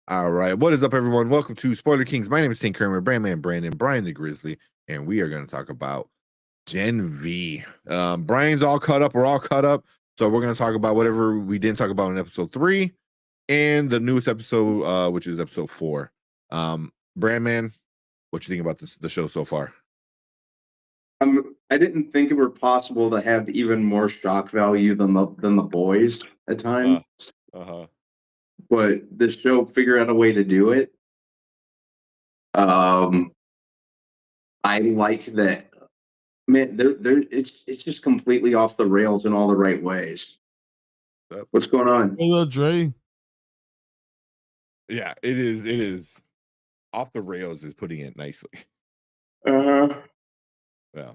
All right. What is up, everyone? Welcome to Spoiler Kings. My name is Tek Knight, Brandman Brandon, Brian the Grizzly, and we are going to talk about Gen V. Brian's all caught up. We're all caught up. So we're going to talk about whatever we didn't talk about in episode 3 and the newest episode, which is episode 4. Brandman, what you think about the show so far? I didn't think it were possible to have even more shock value than the boys at times. But this show figured out a way to do it. I like that. Man, it's just completely off the rails in all the right ways. What's going on? Hello, Dre. Yeah, it is off the rails is putting it nicely. Yeah.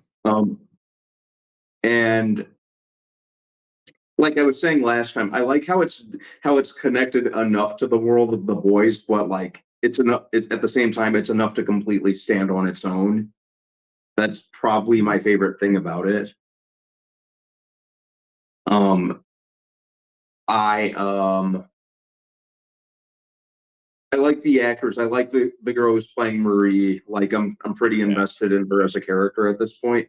And like I was saying last time, I like how it's connected enough to the world of the boys, but like it's enough. At the same time, it's enough to completely stand on its own. That's probably my favorite thing about it. I like the actors. I like the girl who's playing Marie. Like I'm pretty invested in her as a character at this point.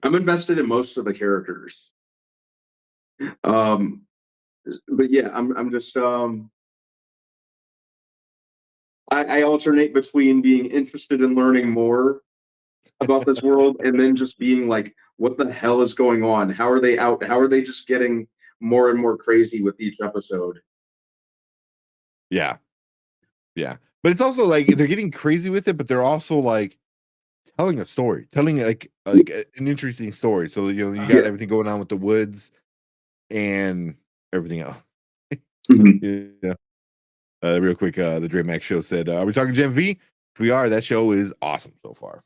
I'm invested in most of the characters. But yeah, I'm just I alternate between being interested in learning more about this world and then just being like, what the hell is going on? How are they out? How are they just getting more and more crazy with each episode? Yeah. But it's also like they're getting crazy with it, but they're also like telling a story, telling like an interesting story. So you got everything going on with the woods and everything else. Yeah. Real quick, the Dre Max show said, "Are we talking Gen V? If we are, that show is awesome so far."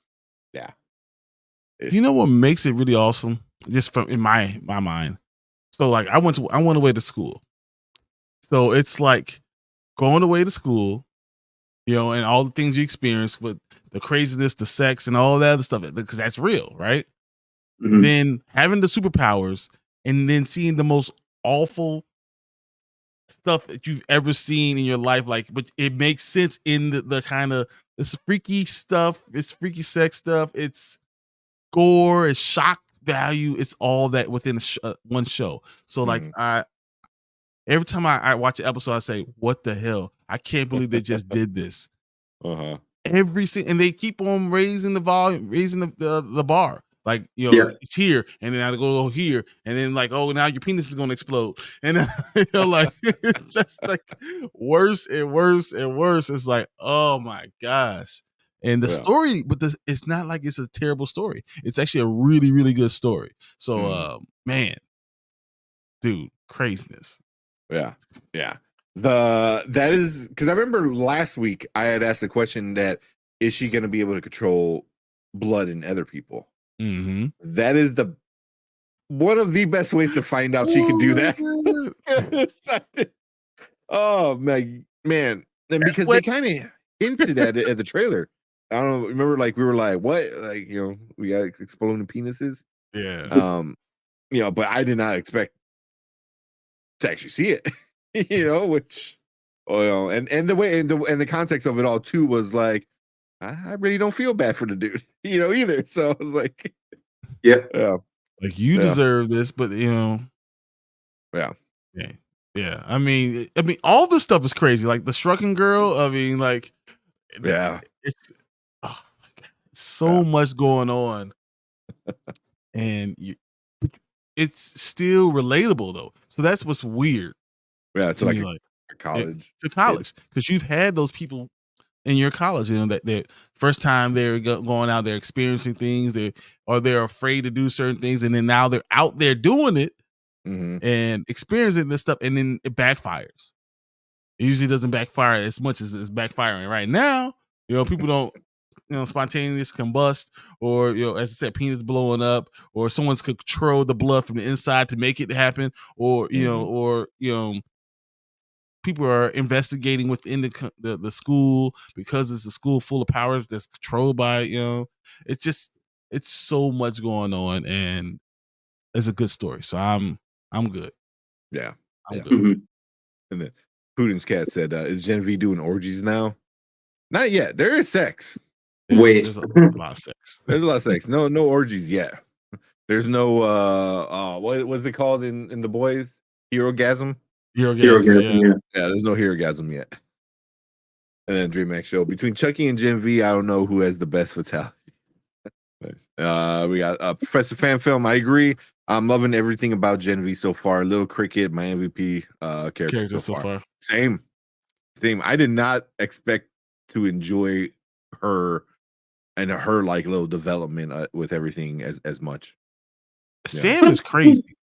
Yeah. You know what makes it really awesome? Just from in my mind. So like I went away to school. So it's like going away to school, and all the things you experience with the craziness, the sex, and all that other stuff, because that's real, right? Mm-hmm. Then having the superpowers and then seeing the most awful stuff that you've ever seen in your life, but it makes sense in the kind of this freaky stuff, it's freaky sex stuff, it's gore, it's shock value, it's all that within one show. So like every time I watch an episode, I say, "What the hell? I can't believe they just did this." And they keep on raising the volume, raising the bar. Like it's here, and then I go here, and then like, oh, now your penis is gonna explode, and like it's just like worse and worse and worse. It's like, oh my gosh. And the story, but it's not like it's a terrible story. It's actually a really, really good story. So, man, dude, craziness. Yeah. That is because I remember last week I had asked the question that is she going to be able to control blood in other people? That is one of the best ways to find out she can do that. Oh man, and because they kind of hinted at it at the trailer. I don't know. Remember, like we were like, "What?" Like we got exploding penises. Yeah. But I did not expect to actually see it. Which, and the way and the context of it all too was like, I really don't feel bad for the dude, either. So I was like, yeah, like you deserve this, but yeah. I mean, all this stuff is crazy. Like the Strucken girl. I mean, like, it's oh my god, so much going on, and it's still relatable though. So that's what's weird. Yeah, it's like college. To college, because you've had those people in your college, that first time they're going out, they're experiencing things, they're afraid to do certain things, and then now they're out there doing it and experiencing this stuff, and then it backfires. It usually doesn't backfire as much as it's backfiring right now. People don't spontaneous combust, or as I said, penis blowing up, or someone's control the blood from the inside to make it happen, or people are investigating within the school because it's a school full of powers that's controlled by it's so much going on, and it's a good story. So I'm good. Yeah, I'm good. And then Putin's cat said, "Is Gen V doing orgies now?" Not yet. There is sex. Wait. There's a lot of sex. There's a lot of sex. No orgies yet. There's no what was it called in the boys? Herogasm? Herogasm, yeah. Yeah, there's no herogasm yet. And then DreamHack show. Between Chucky and Gen V, I don't know who has the best fatality. We got Professor Fan Film. I agree. I'm loving everything about Gen V so far. Little Cricket, my MVP character so far. Same. I did not expect to enjoy her and her like little development with everything as much. Sam is crazy.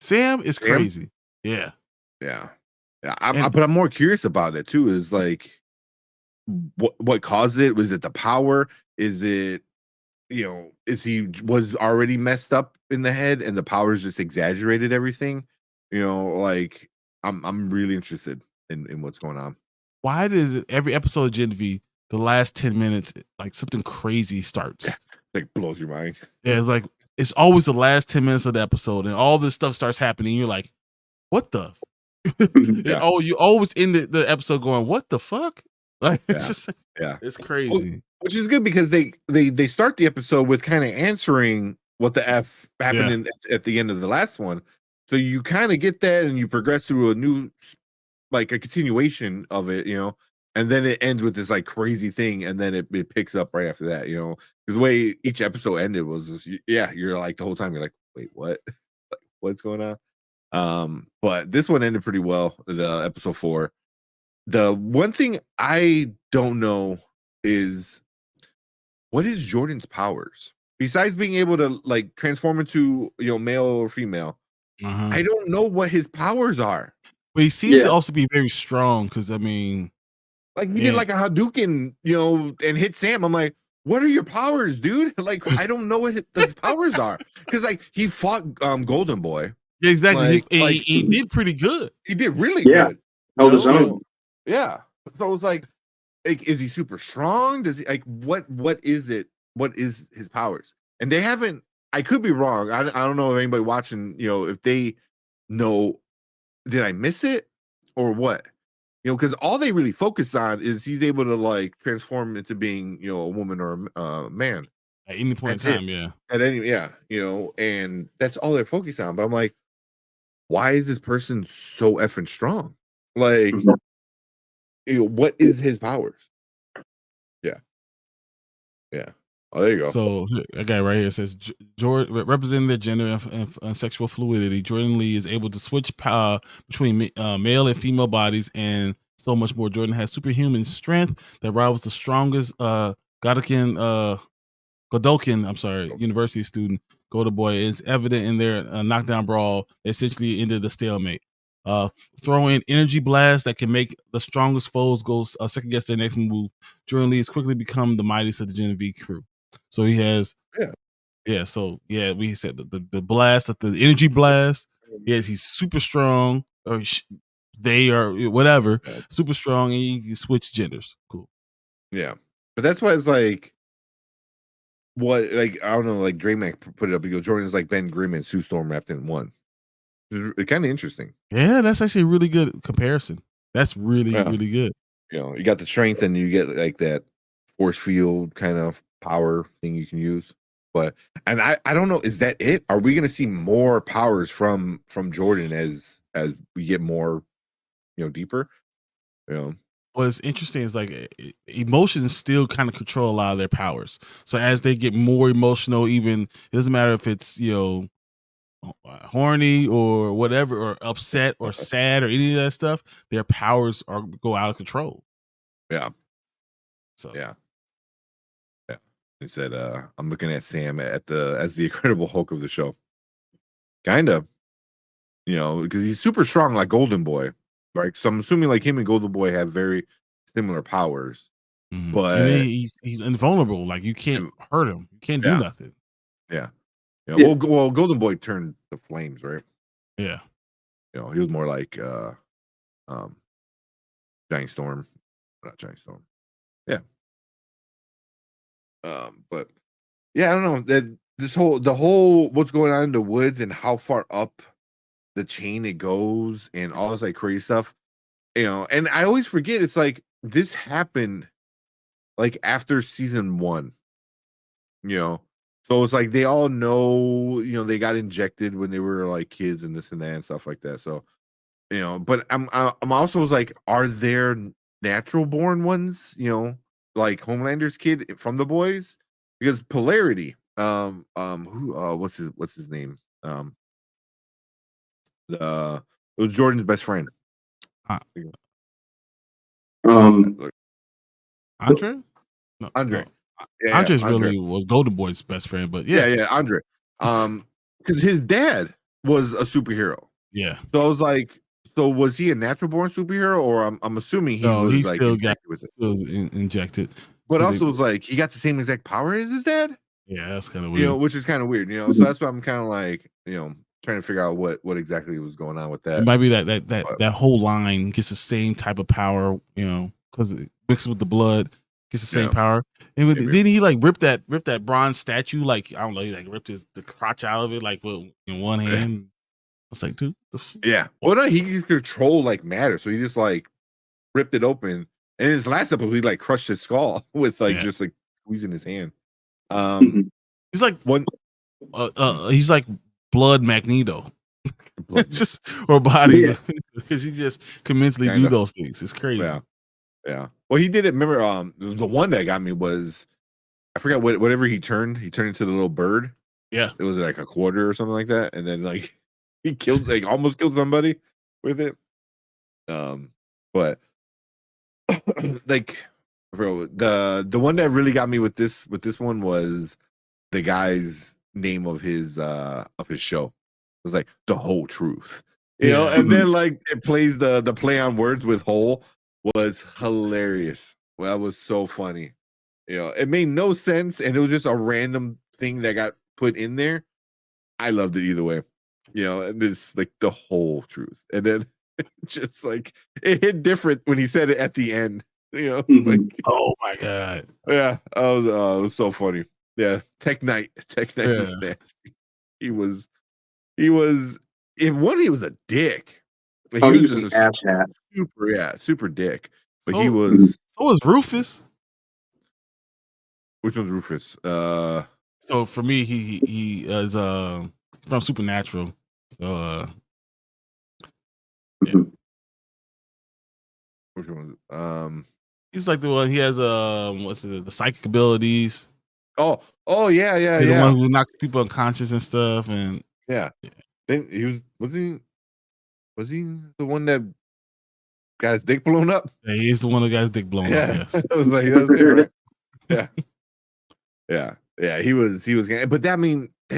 Sam is crazy. Yeah. But I'm more curious about it too. Is like what caused it? Was it the power? Is it, is he was already messed up in the head and the powers just exaggerated everything? Like I'm really interested in what's going on. Why does it every episode of Gen V, the last 10 minutes, like something crazy starts? Yeah, like blows your mind. Yeah, like it's always the last 10 minutes of the episode and all this stuff starts happening. You're like, what the? Oh, you always end the episode going, what the fuck? Like it's just it's crazy. Well, which is good because they start the episode with kind of answering what the F happened at the end of the last one. So you kind of get that and you progress through a new, like a continuation of it, and then it ends with this like crazy thing, and then it picks up right after that, because the way each episode ended was just, you're like the whole time you're like, wait, what? Like, what's going on? But this one ended pretty well, the episode 4. The one thing I don't know is what is Jordan's powers besides being able to like transform into male or female. I don't know what his powers are. But he seems to also be very strong because I mean, like he did like a Hadouken, and hit Sam. I'm like, what are your powers, dude? Like I don't know what his powers are because like he fought Golden Boy. Yeah, exactly. He did pretty good. He did really good. Held his own. Yeah. So it was like, is he super strong? Does he like what is it? What is his powers? And they haven't, I could be wrong. I don't know if anybody watching, if they know, did I miss it or what? Because all they really focus on is he's able to like transform into being, a woman or a man. At any point in time, At any, and that's all they're focused on. But I'm like, why is this person so effing strong? Like, what is his powers? Yeah. Oh, there you go. So a guy right here says, representing their gender and sexual fluidity, Jordan Lee is able to switch power between male and female bodies and so much more. Jordan has superhuman strength that rivals the strongest Godokin, university student. Golden Boy is evident in their knockdown brawl, essentially ended the stalemate. Throw in energy blasts that can make the strongest foes go second guess their next move. Jordan Lee has quickly become the mightiest of the Gen V crew. So he has, we said the blast, the energy blast. Yes, he's super strong, or they are whatever, super strong, and you switch genders. Cool. Yeah, but that's why it's like, what, like I don't know, like DreamHack put it up. He goes, Jordan's like Ben Grimm and Sue Storm wrapped in one. It's kind of interesting. Yeah, that's actually a really good comparison. That's really good. You got the strength and you get like that force field kind of power thing you can use. But and I don't know, is that it? Are we gonna see more powers from Jordan as we get more deeper? What's interesting is like emotions still kind of control a lot of their powers. So as they get more emotional, even it doesn't matter if it's horny or whatever, or upset or sad or any of that stuff, their powers go out of control. So yeah. He said, I'm looking at Sam as the Incredible Hulk of the show. Kind of. Because he's super strong like Golden Boy. Right. So I'm assuming like him and Golden Boy have very similar powers. Mm-hmm. But and he's invulnerable. Like you can't hurt him. You can't do nothing. Well, Golden Boy turned to flames, right? Yeah. He was more like Giant Storm. Not Giant Storm. Yeah. But yeah, I don't know that the whole what's going on in the woods and how far up the chain it goes and all this like crazy stuff. And I always forget it's like this happened like after season 1. So it's like they all know, they got injected when they were like kids and this and that and stuff like that. So, but I'm also was like, are there natural born ones, like Homelander's kid from the boys? Because Polarity, who what's his name? It was Jordan's best friend. Uh, Um, Andre? No, Andre. no. Yeah, Andre's Andre. really was Golden Boy's best friend, but Yeah, Andre. Because his dad was a superhero. yeah. So I was like, so was he a natural born superhero, or I'm assuming he No, was he like still injected with it. still injected. But 'Cause also was like he got the same exact power as his dad, yeah, that's kind of weird. which is kind of weird, So that's why I'm kind of like, trying to figure out what exactly was going on with It that. might be that whole line gets the same type of power, because it mixes with the blood, gets the same Yeah. power. And Maybe. didn't he like rip that bronze statue? Like, I don't know, he like ripped the crotch out of it like in one hand. It's like, dude, Yeah. Well, no, he could control like matter, so he just like ripped it open. And in his last episode, he like crushed his skull with like just like squeezing his hand. He's like one. He's like Blood Magneto, Blood just or body because he just can mentally do those things. It's crazy. Yeah. Well, he did it. Remember, the one that got me was I forgot whatever he turned into the little bird. Yeah, it was like a quarter or something like that, and then like he killed like almost killed somebody with it. But like, bro, the one that really got me with this one was the guy's name of his show. It was like The Whole Truth, and then like it plays the play on words with whole was hilarious. Well, that was so funny. It made no sense, and it was just a random thing that got put in there. I loved it either way. And it's like The Whole Truth, and then just like it hit different when he said it at the end. Like, oh my god, yeah, it was so funny. Yeah, Tek Knight was nasty. He was in one. He was a dick. Like, he was just an asshat. Super dick. But he was. So was Rufus. Which one's Rufus? So for me, he is from Supernatural. So yeah. Which one? He's like the one. He has what's it? The psychic abilities. Oh yeah. He's the one who knocks people unconscious and stuff. And yeah. Then he was he the one that got his dick blown up? Yeah, he's the one that got his dick blown up. Yes. I was like, that was it, right? Yeah. He was. But that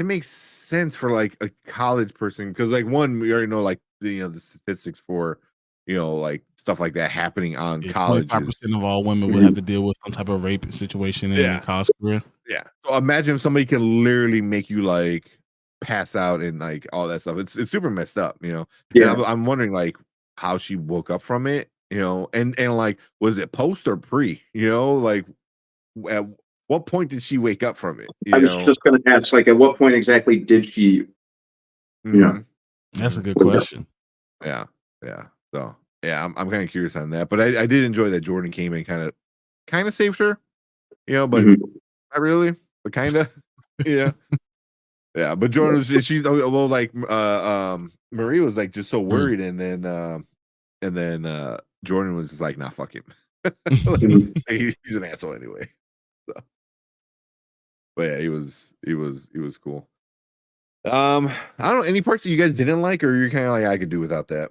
makes sense for like a college person, because like one, we already know like the statistics for like stuff like that happening on colleges. 25% of all women will have to deal with some type of rape situation in their college career. Yeah. So imagine if somebody can literally make you like pass out and like all that stuff. It's super messed up, Yeah. And I'm wondering like how she woke up from it, and like was it post or pre? Like at what point did she wake up from it? I was just going to ask, like, at what point exactly did she? That's a good question. Yeah. So yeah, I'm kind of curious on that, but I did enjoy that Jordan came in kind of saved her, but not really, but kind of, yeah. But Jordan was she's well like Marie was like just so worried, and then Jordan was just like, nah, fuck him. He's an asshole anyway. So. But yeah, he was cool. I don't know, any parts that you guys didn't like, or you're kind of like, I could do without that?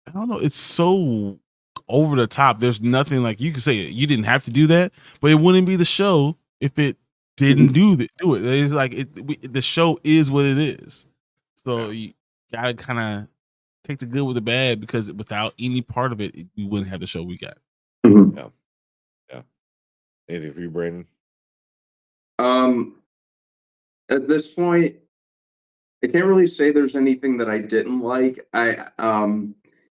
I don't know. It's so over the top. There's nothing like you can say you didn't have to do that, but it wouldn't be the show if it didn't do it. It's like the show is what it is. So you gotta kind of take the good with the bad, because without any part of it, we wouldn't have the show we got. Yeah. Anything for you, Brandon? At this point, I can't really say there's anything that I didn't like. I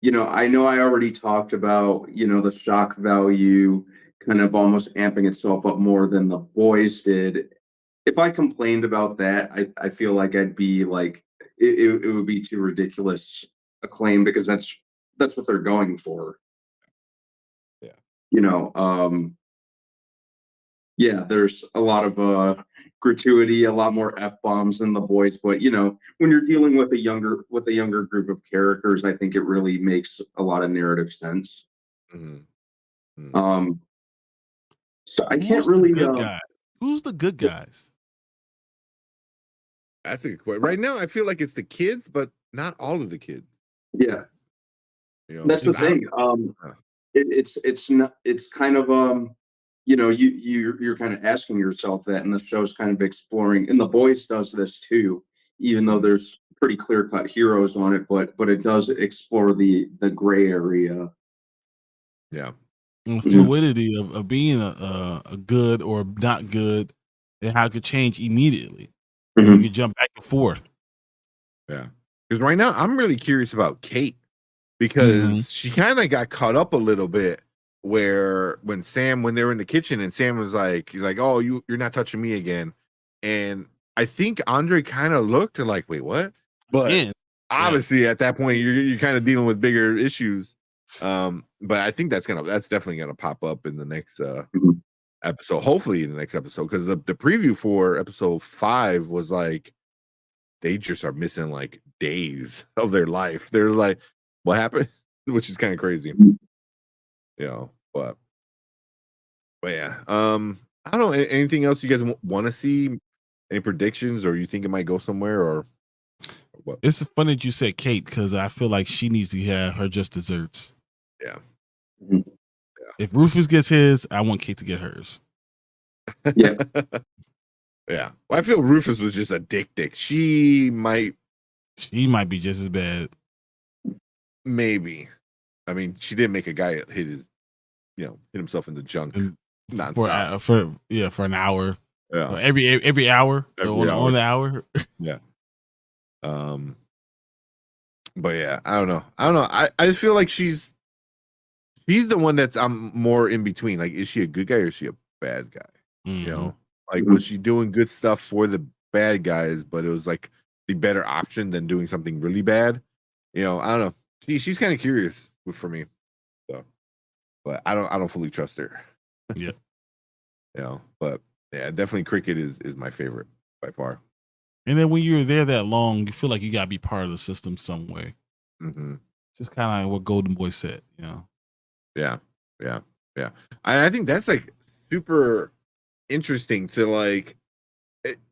know I already talked about, the shock value kind of almost amping itself up more than the boys did. If I complained about that, I feel like I'd be like it would be too ridiculous a claim because that's what they're going for. Yeah. You know, yeah, there's a lot of gratuity, a lot more F-bombs in The Boys, but you know, when you're dealing with a younger group of characters, I think it really makes a lot of narrative sense. Mm-hmm. Um, so I can't Who's the really good guy? Who's the good guys? That's a good question. Right now, I feel like it's the kids, but not all of the kids. yeah, You know, that's the 'cause I don't. thing. Uh, It's not, it's kind of you know, you're kind of asking yourself that, and the show's kind of exploring, and The Boys does this too, even though mm, there's pretty clear cut heroes on it, but it does explore the gray area. yeah. And the Mhm. fluidity of being a good or not good, and how it could change immediately. And you Mhm. could jump back and forth. Yeah. Because right now, I'm really curious about Kate Mm-hmm. because she kind of got caught up a little bit where when they were in the kitchen and Sam was like, he's like, oh, you're not touching me again. And I think Andre kind of looked and like, wait, what? But Yeah. obviously at that point, you're kind of dealing with bigger issues. But I think that's definitely gonna pop up in the next Mhm. episode, hopefully in the next episode, because the preview for episode 5 was like they just are missing like days of their life. They're like, what happened? Which is kind of crazy, you know. But yeah, I don't know. Anything else you guys want to see? Any predictions, or you think it might go somewhere, or what? It's funny that you said Kate because I feel like she needs to have her just desserts. Yeah, Mhm. If Rufus gets his, I want Kate to get hers. Yeah. yeah. Well, I feel Rufus was just a dick. She might, She might be just as bad. maybe. I mean, she did make a guy hit himself in the junk And nonstop. for an hour. Yeah, Every hour every hour. on the hour. Yeah. But yeah, I don't know. I just feel like she's the one that's I'm more in between. Like, is she a good guy or is she a bad guy? Mm-hmm. You know, like, Mhm. was she doing good stuff for the bad guys, but it was like the better option than doing something really bad? You know, I don't know. She's kind of curious for me. So, but I don't fully trust her. Yeah. You know, but yeah, definitely Cricket is my favorite by far. And then when you're there that long, you feel like you gotta be part of the system some way. Mm-hmm. Just kind of like what Golden Boy said, you know. Yeah, yeah, yeah. I think that's like super interesting to like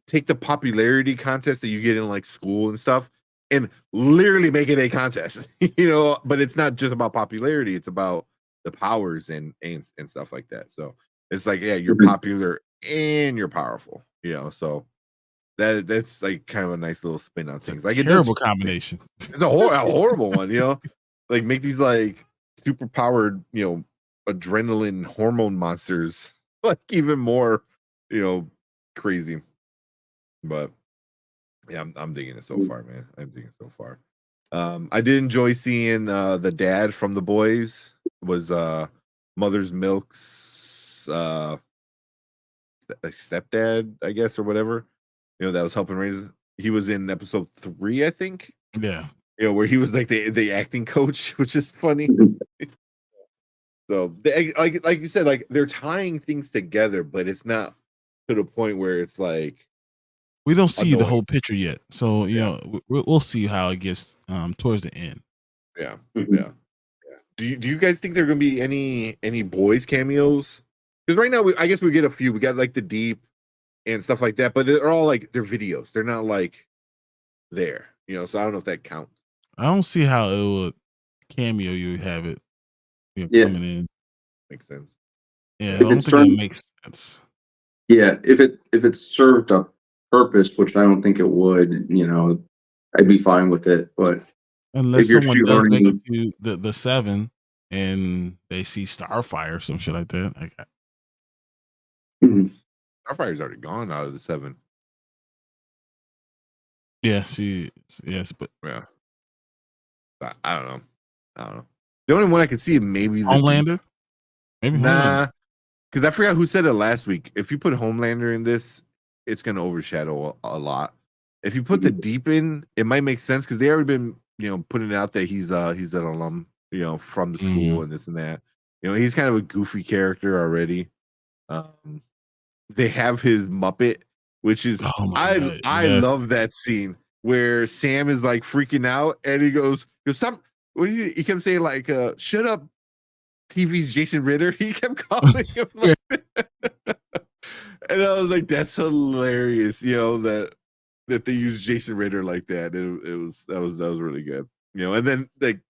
take the popularity contest that you get in like school and stuff and literally make it a contest, you know, but it's not just about popularity, it's about the powers and stuff like that. So it's like, yeah, you're Mhm. popular and you're powerful, you know. So that's like kind of a nice little spin on It's a things. Like, it does, terrible combination. it's a horrible one, you know, like make these like super powered, you know, adrenaline hormone monsters like even more, you know, crazy. But yeah, I'm digging it so far, man. I'm digging it so far. I did enjoy seeing the dad from The Boys was Mother's Milk's stepdad, I guess, or whatever. You know, that was helping raise. He was in episode 3, I think. Yeah. You know, where he was like the acting coach, which is funny. Mhm. So like you said, like they're tying things together, but it's not to the point where it's like We don't see the annoying. whole picture yet. So, you Yeah. know, we'll see how it gets towards the end. Yeah, Mhm. yeah. Do you guys think there are gonna be any boys cameos? Because right now I guess we get a few. We got like the Deep and stuff like that, but they're all like they're videos. They're not like there, you know. So I don't know if that counts. I don't see how it would cameo you have it, you know, Yeah. coming in. Makes sense. Yeah, I Yeah. If don't it's think that turned, makes sense. yeah, if it served a purpose, which I don't think it would, you know, I'd be fine with it. But Unless if you're someone does make it shoehorning, to the 7 and they see Starfire or some shit like that. Like, Mhm. Starfire's already gone out of the 7. yeah, yes, but Yeah, but I don't know. I don't know. The only one I could see maybe the Deep. Homelander? Maybe Homelander. Nah, because I forgot who said it last week. If you put Homelander in this, it's gonna overshadow a lot. If you put the deep in, it might make sense because they already been, putting it out that he's an alum, from the school and this and that. He's kind of a goofy character already. They have his Muppet, which is Oh my I God, I yes. love that scene where Sam is like freaking out and he goes stop. What do he kept saying like shut up, TV's Jason Ritter. He kept calling him like and I was like, that's hilarious, that they use Jason Ritter like that. That was really good. And then like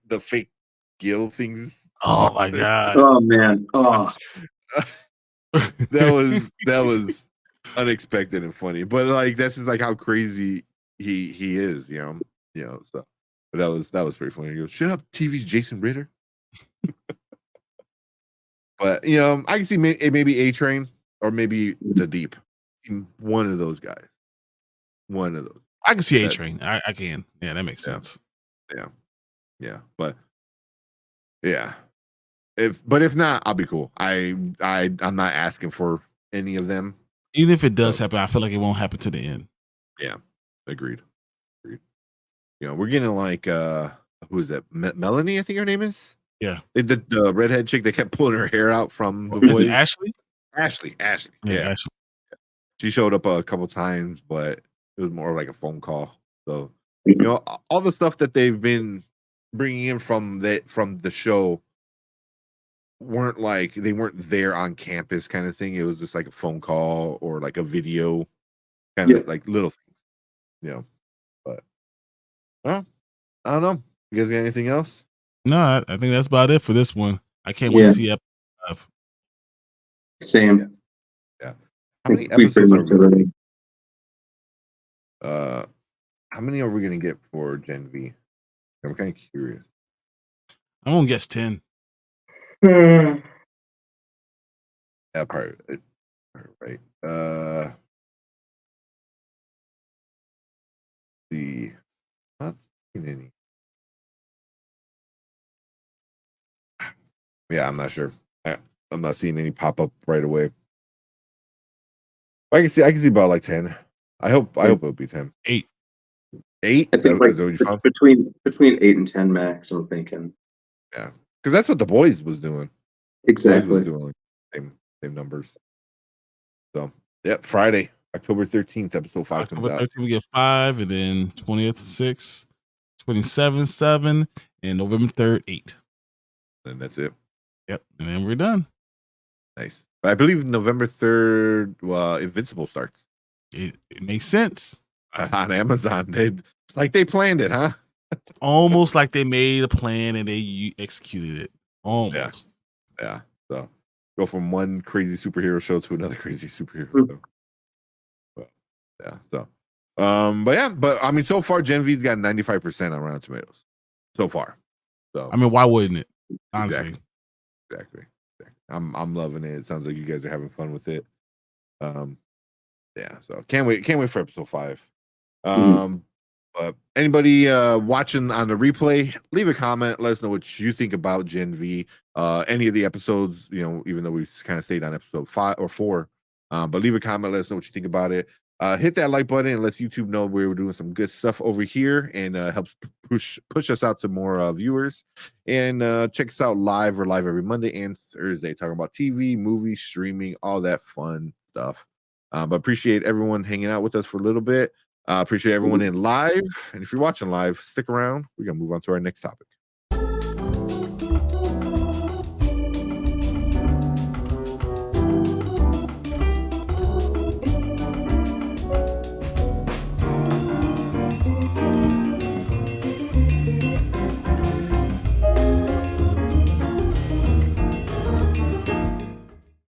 the fake Gil things. Oh my God. Oh man. Oh. that was unexpected and funny. But like that's just like how crazy he is, so but that was pretty funny. He goes, shut up, TV's Jason Ritter. But I can see maybe A Train or maybe the Deep. One of those guys. One of those. I can see A Train. I can. Yeah, that makes sense. Yeah. But yeah. If not, I'll be cool. I'm not asking for any of them. Even if it does happen, I feel like it won't happen to the end. Yeah. Agreed. We're getting like who is that? Melanie, I think her name is. Yeah. The redhead chick that kept pulling her hair out from the Is boys. it Ashley? Ashley. Yeah, Ashley. She showed up a couple times, but it was more like a phone call. So, all the stuff that they've been bringing in from the show they weren't there on campus kind of thing. It was just like a phone call or like a video kind of like little things, but well, I don't know. You guys got anything else? No, I think that's about it for this one. I can't wait to see episode 5. Same. Yeah. How many episodes are we? How many are we gonna get for Gen V? I'm kind of curious. I'm gonna guess 10. Yeah, part right. Not seeing any. Yeah, I'm not sure. I'm not seeing any pop up right away. I can see about like 10. I hope it'll be 10. 8. 8? I think like between 8 and 10 max, I'm thinking. Yeah. Because that's what the boys was doing. Exactly. Was doing same numbers. So Friday, October 13th, episode 5 October comes out. 13th we get 5, and then 20th 6, 27th 7, and November 3rd 8. And that's it. Yep, and then we're done. Nice. I believe November 3rd, Invincible starts. It makes sense. On Amazon. It's like they planned it, huh? It's almost like they made a plan and they executed it. Almost. Yeah. So go from one crazy superhero show to another crazy superhero show. But, yeah. So but I mean so far Gen V's got 95% on Rotten Tomatoes. So far. So I mean, why wouldn't it? Honestly. Exactly. I'm loving it. It sounds like you guys are having fun with it. Yeah, so can't wait for episode 5. But anybody watching on the replay, leave a comment, let us know what you think about Gen V. Any of the episodes, even though we kind of stayed on episode 5 or 4. But leave a comment, let us know what you think about it. Hit that like button and lets YouTube know we're doing some good stuff over here, and helps push us out to more viewers. And check us out live. We're live every Monday and Thursday talking about TV, movies, streaming, all that fun stuff. But appreciate everyone hanging out with us for a little bit. Appreciate everyone in live. And if you're watching live, stick around. We're going to move on to our next topic.